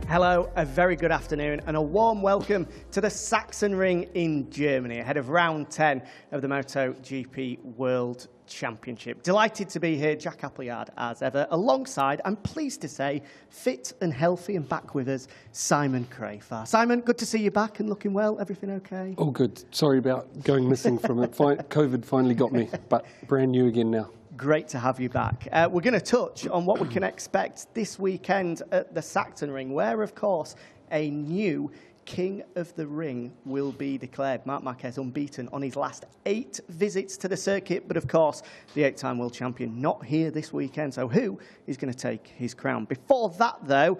Hello, a very good afternoon and a warm welcome to the Sachsenring in Germany ahead of round 10 of the MotoGP World Championship. Delighted to be here, Jack Appleyard as ever, alongside, I'm pleased to say, fit and healthy and back with us, Simon Crafar. Simon, good to see you back and looking well. Everything okay? Oh, good. Sorry about going missing from it. COVID finally got me, but brand new again now. Great to have you back. We're going to touch on what we can expect this weekend at the Sachsenring, where, of course, a new King of the Ring will be declared. Marc Marquez unbeaten on his last 8 visits to the circuit, but of course, the 8-time world champion not here this weekend. So who is going to take his crown? Before that, though,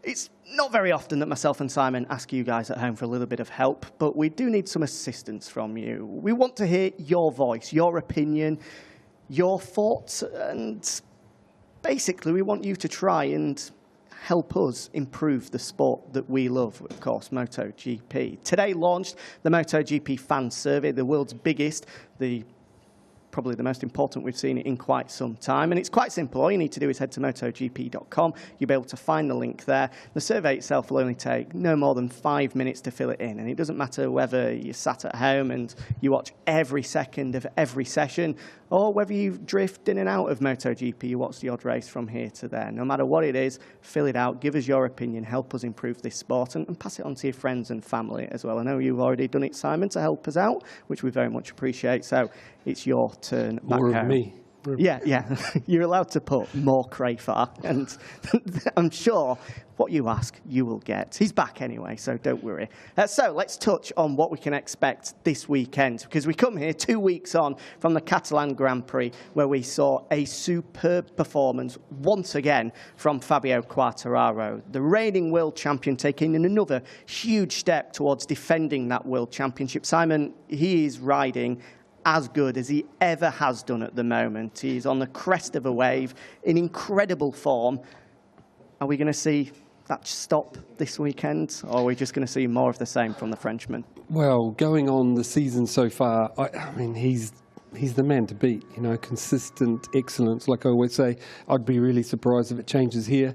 it's not very often that myself and Simon ask you guys at home for a little bit of help, but we do need some assistance from you. We want to hear your voice, your opinion, your thoughts, and basically we want you to try and help us improve the sport that we love, of course, MotoGP. Today launched the MotoGP Fan Survey, the world's biggest, probably the most important we've seen in quite some time. And it's quite simple. All you need to do is head to MotoGP.com. You'll be able to find the link there. The survey itself will only take no more than 5 minutes to fill it in. And it doesn't matter whether you sat at home and you watch every second of every session, or whether you drift in and out of MotoGP, you watch the odd race from here to there. No matter what it is, fill it out, give us your opinion, help us improve this sport, and pass it on to your friends and family as well. I know you've already done it, Simon, to help us out, which we very much appreciate. So it's your turn back More home. of me. Yeah. You're allowed to put more Crafar, and I'm sure what you ask, you will get. He's back anyway, so don't worry. So let's touch on what we can expect this weekend, because we come here 2 weeks on from the Catalan Grand Prix, where we saw a superb performance once again from Fabio Quartararo, the reigning world champion, taking another huge step towards defending that world championship. Simon, he is riding as good as he ever has done at the moment. He's on the crest of a wave, in incredible form. Are we going to see that stop this weekend, or are we just going to see more of the same from the Frenchman? Well, going on the season so far, I mean, he's the man to beat. You know, consistent excellence. Like I always say, I'd be really surprised if it changes here.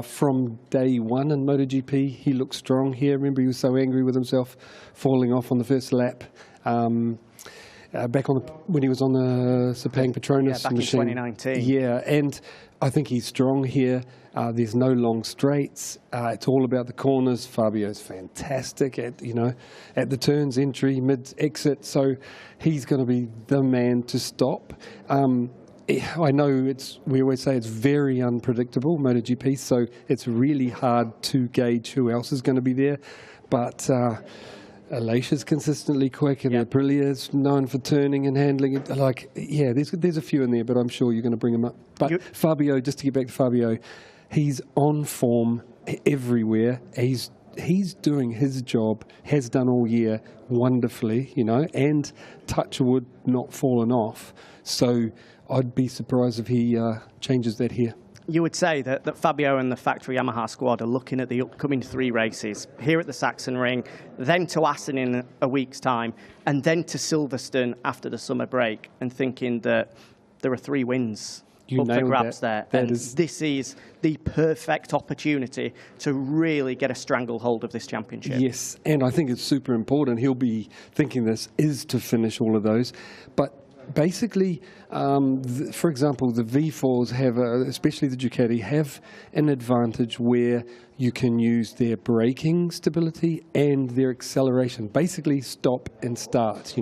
From day one in MotoGP, he looked strong here. Remember, he was so angry with himself, falling off on the first lap. Back on when he was on the Sepang Petronas back machine. In 2019. Yeah, and I think he's strong here. There's no long straights. It's all about the corners. Fabio's fantastic at the turns, entry, mid, exit. So he's going to be the man to stop. I know we always say it's very unpredictable, MotoGP, so it's really hard to gauge who else is going to be there. But Alicia's consistently quick, and Appleyard's known for turning and handling it. There's a few in there, but I'm sure you're going to bring them up. But Fabio, just to get back to Fabio, he's on form everywhere. He's doing his job, has done all year wonderfully, and touch wood, not fallen off. So I'd be surprised if he changes that here. You would say that Fabio and the factory Yamaha squad are looking at the upcoming 3 races, here at the Sachsenring, then to Assen in a week's time, and then to Silverstone after the summer break, and thinking that there are 3 wins up for grabs there. This is the perfect opportunity to really get a stranglehold of this championship. Yes, and I think it's super important. He'll be thinking this is to finish all of those. But basically, for example, the V4s have, especially the Ducati, have an advantage where you can use their braking stability and their acceleration. Basically, stop and start,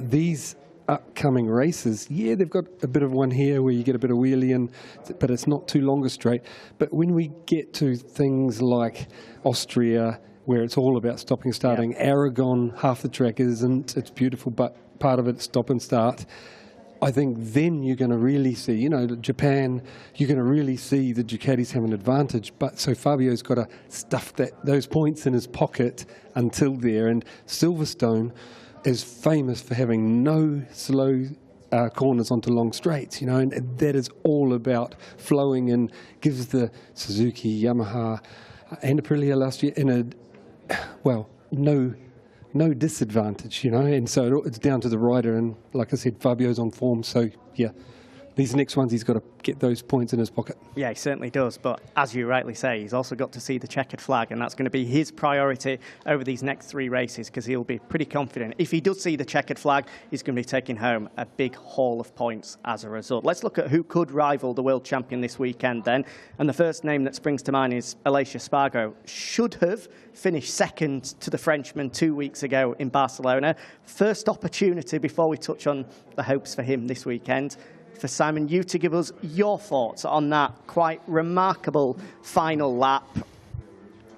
These upcoming races, they've got a bit of one here where you get a bit of wheelie, but it's not too long a straight. But when we get to things like Austria, where it's all about stopping, starting, Aragon, half the track isn't. It's beautiful, but part of it, stop and start. I think then you're going to really see, Japan, you're going to really see the Ducatis have an advantage. But so Fabio's got to stuff those points in his pocket until there. And Silverstone is famous for having no slow corners onto long straights, and that is all about flowing, and gives the Suzuki, Yamaha, and Aprilia last year no disadvantage, and so it's down to the rider. And like I said, Fabio's on form, so these next ones, he's got to get those points in his pocket. Yeah, he certainly does. But as you rightly say, he's also got to see the checkered flag, and that's going to be his priority over these next 3 races, because he'll be pretty confident. If he does see the checkered flag, he's going to be taking home a big haul of points as a result. Let's look at who could rival the world champion this weekend then. And the first name that springs to mind is Aleix Espargaro. Should have finished second to the Frenchman 2 weeks ago in Barcelona. First opportunity before we touch on the hopes for him this weekend. For Simon, you to give us your thoughts on that quite remarkable final lap.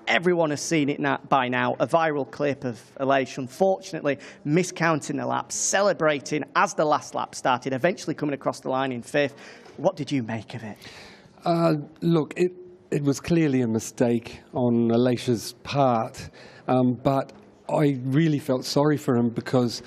Everyone has seen it by now, a viral clip of Aleix, unfortunately, miscounting the lap, celebrating as the last lap started, eventually coming across the line in 5th. What did you make of it? Look, it was clearly a mistake on Aleix's part, but I really felt sorry for him, because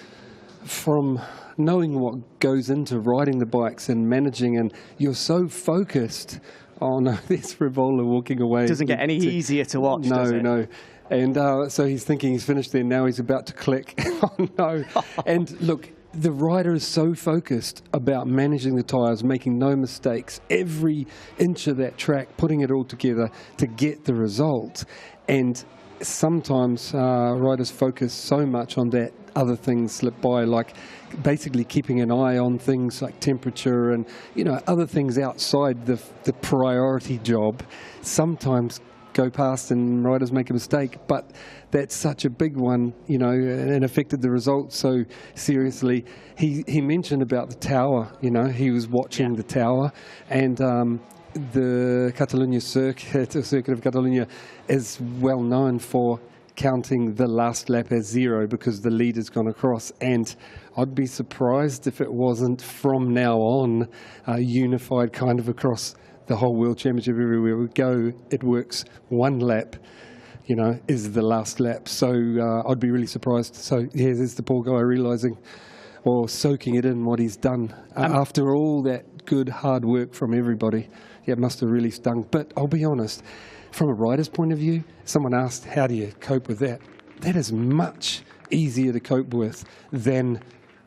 from knowing what goes into riding the bikes and managing, and you're so focused on this Rivola walking away. It doesn't get any easier to watch, does it? No. And so he's thinking he's finished there, now he's about to click. Oh, no. And look, the rider is so focused about managing the tyres, making no mistakes, every inch of that track, putting it all together to get the result. And sometimes riders focus so much on that, other things slip by, like basically keeping an eye on things like temperature and, you know, other things outside the priority job sometimes go past and riders make a mistake. But that's such a big one, you know, and affected the results so seriously. He mentioned about the tower, you know, he was watching the tower, and the Catalunya circuit, the circuit of Catalunya, is well known for counting the last lap as 0 because the leader's gone across. And I'd be surprised if it wasn't from now on unified kind of across the whole World Championship. Everywhere we go, it works. 1 lap, you know, is the last lap. So I'd be really surprised. So yeah, there's the poor guy realising or soaking it in what he's done after all that good hard work from everybody. Yeah, it must have really stung. But I'll be honest, from a rider's point of view, someone asked, how do you cope with that? That is much easier to cope with than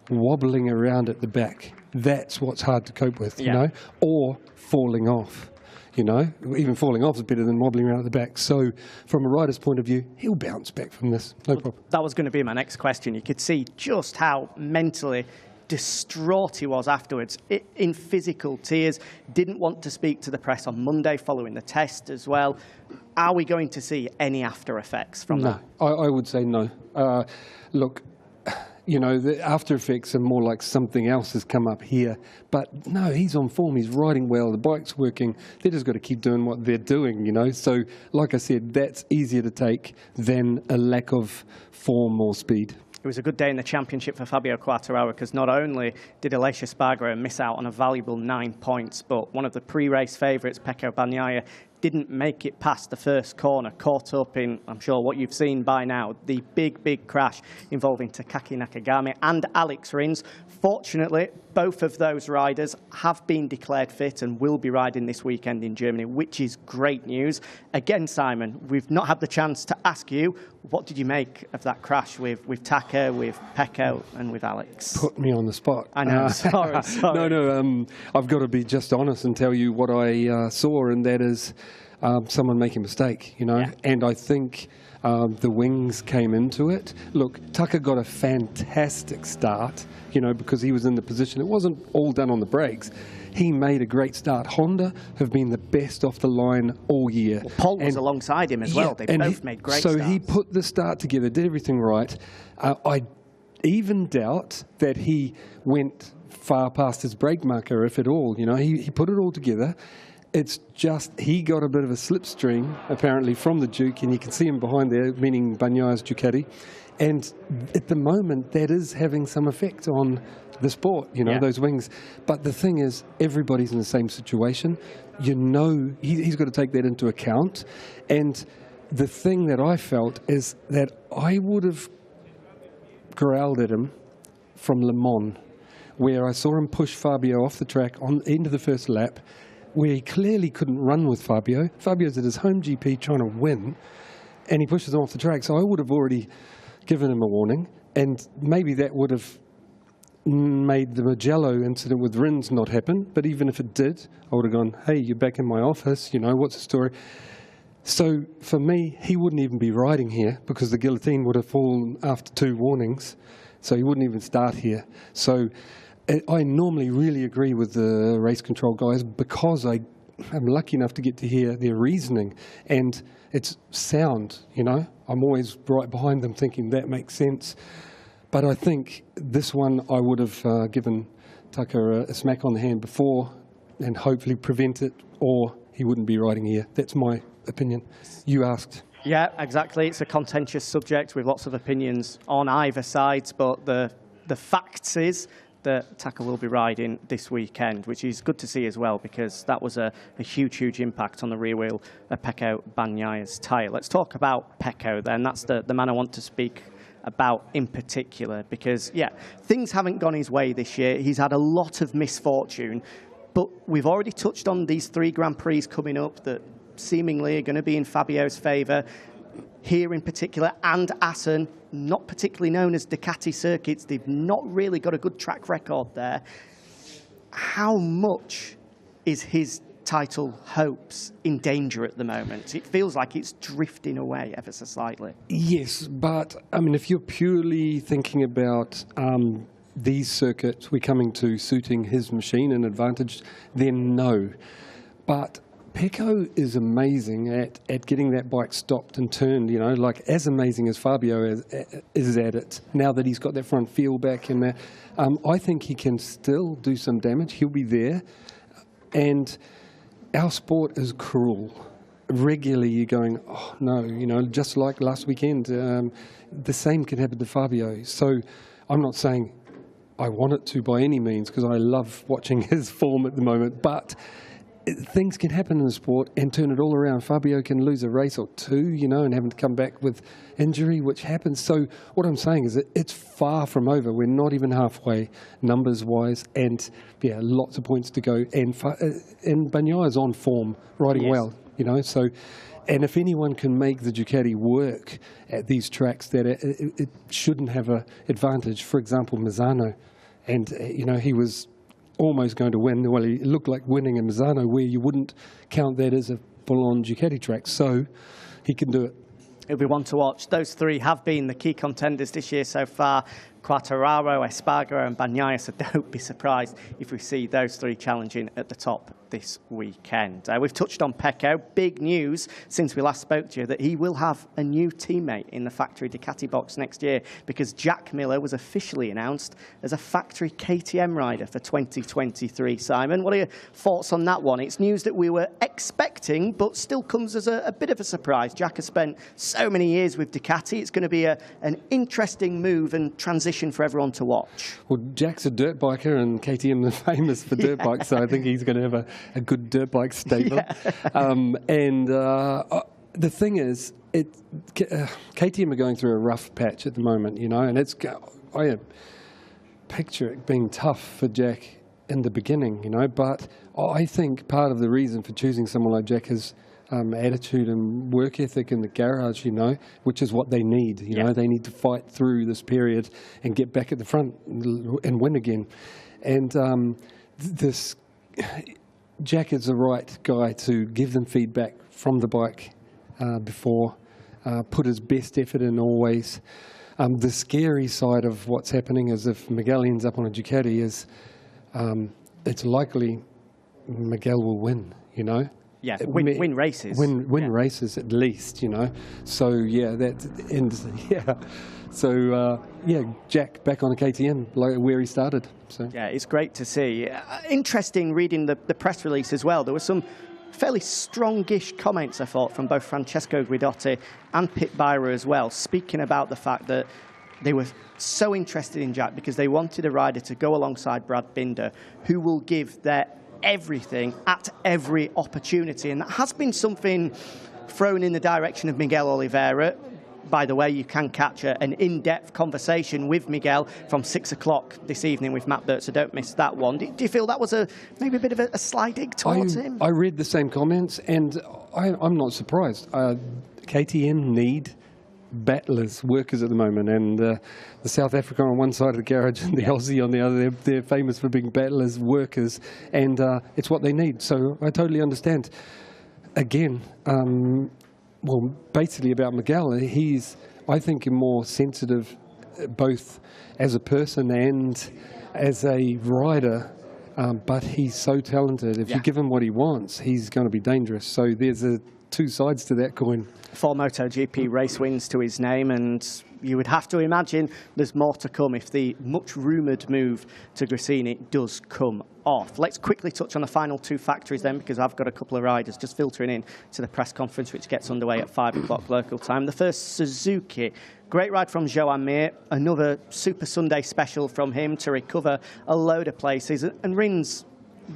wobbling around at the back. That's what's hard to cope with, you know, or falling off. You know, even falling off is better than wobbling around at the back. So from a rider's point of view, he'll bounce back from this, no problem. That was going to be my next question. You could see just how mentally distraught he was afterwards, in physical tears, didn't want to speak to the press on Monday following the test as well. Are we going to see any after effects from that? No, I would say no. Look, you know, the after effects are more like something else has come up here. But no, he's on form, he's riding well, the bike's working, they've just got to keep doing what they're doing, you know. So, like I said, that's easier to take than a lack of form or speed. It was a good day in the championship for Fabio Quartararo, because not only did Aleix Espargaro miss out on a valuable 9 points, but one of the pre-race favourites, Pecco Bagnaia, didn't make it past the first corner, caught up in, I'm sure, what you've seen by now, the big crash involving Takaki Nakagami and Alex Rins. Fortunately, both of those riders have been declared fit and will be riding this weekend in Germany, which is great news. Again, Simon, we've not had the chance to ask you, what did you make of that crash with Taka, with Pecco and with Alex? Put me on the spot. I know, sorry. No, I've got to be just honest and tell you what I saw, and that is someone making a mistake, you know. Yeah. And I think the wings came into it. Look, Tucker got a fantastic start, you know, because he was in the position. It wasn't all done on the brakes. He made a great start. Honda have been the best off the line all year. Well, Paul was alongside him as well. They both made great starts. So he put the start together, did everything right. I even doubt that he went far past his brake marker, if at all. You know, he put it all together. It's just he got a bit of a slipstream, apparently, from the Duke, and you can see him behind there, meaning Bagnaia's Ducati. And at the moment, that is having some effect on the sport, you know, those wings. But the thing is, everybody's in the same situation. You know, he's got to take that into account. And the thing that I felt is that I would have growled at him from Le Mans, where I saw him push Fabio off the track on into the first lap, where he clearly couldn't run with Fabio. Fabio's at his home GP trying to win, and he pushes him off the track. So I would have already given him a warning, and maybe that would have made the Mugello incident with Rins not happen, but even if it did, I would have gone, hey, you're back in my office, you know, what's the story? So for me, he wouldn't even be riding here because the guillotine would have fallen after 2 warnings, so he wouldn't even start here. So I normally really agree with the race control guys because I am lucky enough to get to hear their reasoning, and it's sound, you know. I'm always right behind them thinking that makes sense. But I think this one I would have given Tucker a smack on the hand before and hopefully prevent it, or he wouldn't be riding here. That's my opinion. You asked. Yeah, exactly. It's a contentious subject with lots of opinions on either side, but the facts is that Tucker will be riding this weekend, which is good to see as well, because that was a huge, huge impact on the rear wheel of Pecco Bagnaya's tyre. Let's talk about Pecco then. That's the man I want to speak about in particular, because, yeah, things haven't gone his way this year. He's had a lot of misfortune, but we've already touched on these 3 Grand Prix coming up that seemingly are going to be in Fabio's favour. Here in particular, and Assen, not particularly known as Ducati circuits. They've not really got a good track record there. How much is his title hopes in danger at the moment? It feels like it's drifting away ever so slightly. Yes, but I mean, if you're purely thinking about these circuits we're coming to suiting his machine and advantage, then no. But Pecco is amazing at getting that bike stopped and turned, you know, like as amazing as Fabio is at it, now that he's got that front feel back and that. I think he can still do some damage. He'll be there. And our sport is cruel. Regularly you're going, oh no, you know, just like last weekend, the same can happen to Fabio. So I'm not saying I want it to by any means, because I love watching his form at the moment, but things can happen in the sport and turn it all around. Fabio can lose a race or 2, you know, and having to come back with injury, which happens. So what I'm saying is that it's far from over. We're not even halfway, numbers-wise, and yeah, lots of points to go. And Bagnaya's on form, riding well, you know. So, and if anyone can make the Ducati work at these tracks, that it shouldn't have an advantage. For example, Misano, and you know, he was almost going to win. Well, he looked like winning in Misano, where you wouldn't count that as a full-on Ducati track. So he can do it. It'll be one to watch. Those 3 have been the key contenders this year so far. Quartararo, Espargaro and Bagnaia, so don't be surprised if we see those 3 challenging at the top this weekend. We've touched on Pecco. Big news since we last spoke to you that he will have a new teammate in the factory Ducati box next year, because Jack Miller was officially announced as a factory KTM rider for 2023. Simon, what are your thoughts on that one? It's news that we were expecting, but still comes as a bit of a surprise. Jack has spent so many years with Ducati. It's going to be an interesting move and transition for everyone to watch. Well, Jack's a dirt biker, and KTM is famous for dirt bikes, so I think he's going to have a good dirt bike stable. The thing is, KTM are going through a rough patch at the moment, you know, and I picture it being tough for Jack in the beginning, you know, but I think part of the reason for choosing someone like Jack is attitude and work ethic in the garage, you know, which is what they need. You know, they need to fight through this period and get back at the front and win again. And Jack is the right guy to give them feedback from the bike before, put his best effort in always. The scary side of what's happening is if Miguel ends up on a Ducati is it's likely Miguel will win, you know. Yeah, win races. Win races at least, you know. So yeah, that ends. Yeah, so Jack back on a KTM, like where he started. So yeah, it's great to see. Interesting reading the press release as well. There were some fairly strongish comments, I thought, from both Francesco Guidotti and Pit Byra as well, speaking about the fact that they were so interested in Jack because they wanted a rider to go alongside Brad Binder, who will give their everything at every opportunity. And that has been something thrown in the direction of Miguel Oliveira. By the way, you can catch an in-depth conversation with Miguel from 6 o'clock this evening with Matt Burt, so don't miss that one. Do you feel that was maybe a bit of a sly dig towards him? I read the same comments, and I'm not surprised. KTM need battlers, workers at the moment, and the South Africa on one side of the garage and the Aussie on the other. They're famous for being battlers, workers, and it's what they need. So I totally understand. Again, well, basically about Miguel, he's, I think, more sensitive, both as a person and as a rider. But he's so talented. If you give him what he wants, he's going to be dangerous. So there's two sides to that coin. 4 MotoGP race wins to his name, and you would have to imagine there's more to come if the much-rumoured move to Gresini does come off. Let's quickly touch on the final 2 factories then, because I've got a couple of riders just filtering in to the press conference, which gets underway at 5 o'clock local time. The first, Suzuki. Great ride from Joan Mir, another Super Sunday special from him to recover a load of places, and Rins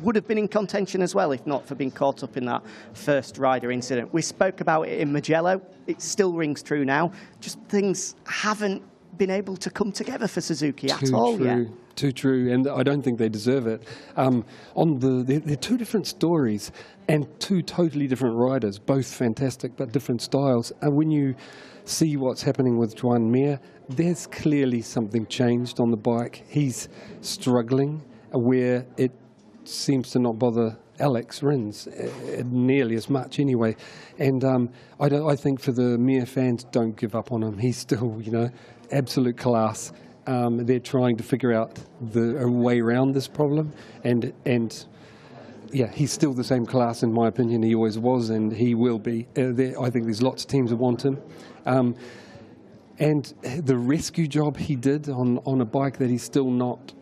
would have been in contention as well if not for being caught up in that first rider incident. We spoke about it in Mugello. It still rings true now. Just things haven't been able to come together for Suzuki at all yet. Too true, and I don't think they deserve it. They're 2 different stories and 2 totally different riders, both fantastic but different styles. And when you see what's happening with Joan Mir, there's clearly something changed on the bike. He's struggling where it seems to not bother Alex Rins nearly as much anyway. And I think for the Mir fans, don't give up on him. He's still, absolute class. They're trying to figure out a way around this problem, and yeah, he's still the same class in my opinion. He always was, and he will be. I think there's lots of teams that want him. And the rescue job he did on a bike that he's still not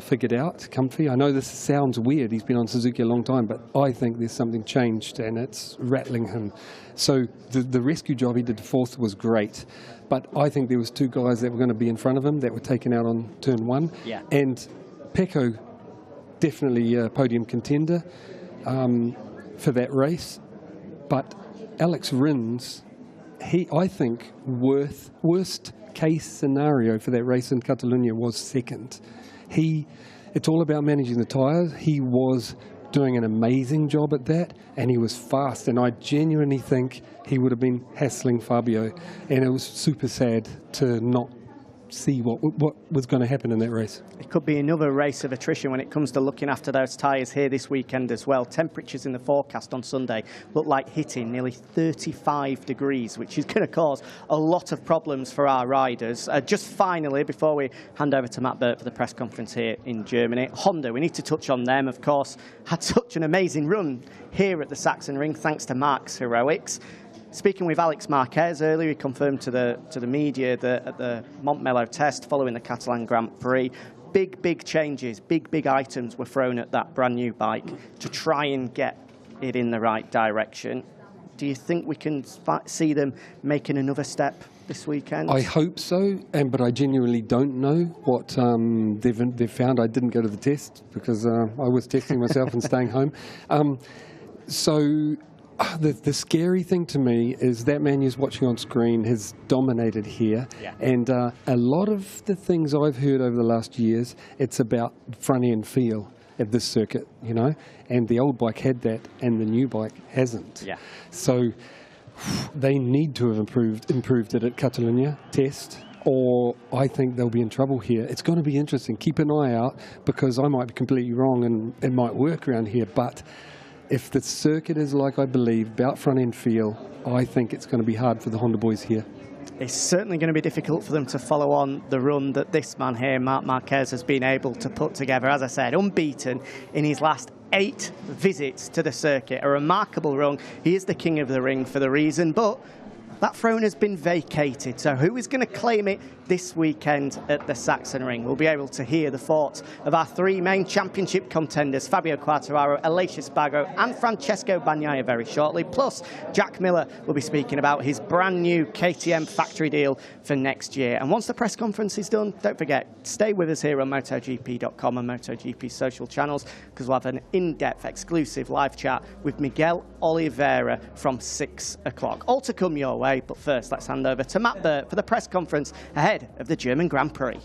figured out, comfy. I know this sounds weird, he's been on Suzuki a long time, but I think there's something changed and it's rattling him. So the rescue job he did 4th was great, but I think there was 2 guys that were going to be in front of him that were taken out on turn 1. Yeah. And Pecco, definitely a podium contender for that race, but Alex Rins, I think, worst case scenario for that race in Catalunya was 2nd. It's all about managing the tyres. He was doing an amazing job at that, and he was fast, and I genuinely think he would have been hassling Fabio, and it was super sad to not see what was going to happen in that race. It could be another race of attrition when it comes to looking after those tyres here this weekend as well. Temperatures in the forecast on Sunday look like hitting nearly 35 degrees, which is going to cause a lot of problems for our riders. Just finally, before we hand over to Matt Burt for the press conference here in Germany, Honda, we need to touch on them, of course. Had such an amazing run here at the Sachsenring, thanks to Mark's heroics. Speaking with Alex Marquez earlier, he confirmed to the media that at the Montmello test following the Catalan Grand Prix, big changes, big items were thrown at that brand new bike to try and get it in the right direction. Do you think we can see them making another step this weekend? I hope so, but I genuinely don't know what they've found. I didn't go to the test because I was testing myself and staying home. So the scary thing to me is that man you're watching on screen has dominated here. Yeah. And a lot of the things I've heard over the last years, it's about front end feel at this circuit, and the old bike had that and the new bike hasn't. Yeah. So they need to have improved it at Catalunya test, or I think they'll be in trouble here. It's going to be interesting. Keep an eye out, because I might be completely wrong and it might work around here, but if the circuit is like I believe, about front end feel, I think it's going to be hard for the Honda boys here. It's certainly going to be difficult for them to follow on the run that this man here, Marc Marquez, has been able to put together. As I said, unbeaten in his last 8 visits to the circuit. A remarkable run. He is the king of the ring for the reason, but that throne has been vacated. So who is going to claim it this weekend at the Sachsenring? We'll be able to hear the thoughts of our 3 main championship contenders, Fabio Quartararo, Aleix Espargaro and Francesco Bagnaia very shortly. Plus, Jack Miller will be speaking about his brand new KTM factory deal for next year. And once the press conference is done, don't forget, stay with us here on MotoGP.com and MotoGP social channels, because we'll have an in-depth exclusive live chat with Miguel Oliveira from 6 o'clock. All to come your way, but first let's hand over to Matt Burt for the press conference ahead of the German Grand Prix.